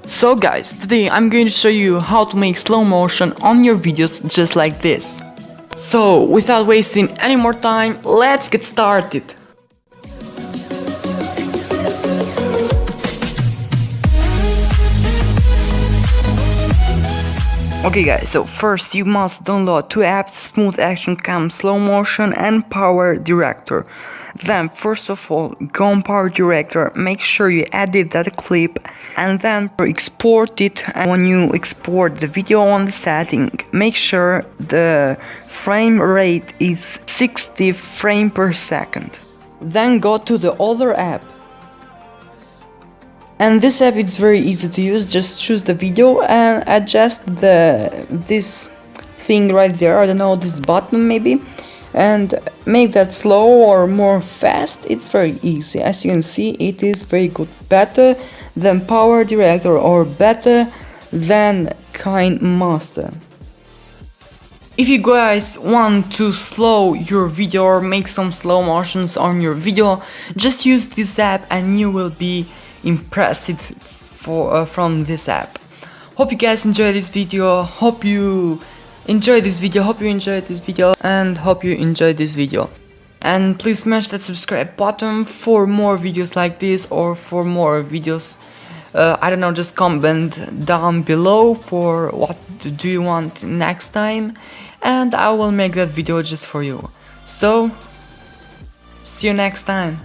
So guys, today I'm going to show you how to make slow motion on your videos just like this. So without wasting any more time, let's get started. Okay guys, so first you must download two apps, Smooth Action Cam Slow Motion and Power Director. Then first of all, go on Power Director, make sure you edit that clip and then export it. And when you export the video on the setting, make sure the frame rate is 60 frames per second. Then go to the other app. And this app is very easy to use. Just choose the video and adjust this thing right there, I don't know, this button maybe, and make that slow or more fast. It's very easy. As you can see, it is very good, better than Power Director or better than KineMaster. If you guys want to slow your video or make some slow motions on your video, just use this app and you will be impressive from this app. Hope you guys enjoyed this video. Hope you enjoyed this video. And please smash that subscribe button for more videos like this, or for more videos, I don't know, just comment down below for what do you want next time, and I will make that video just for you. So see you next time.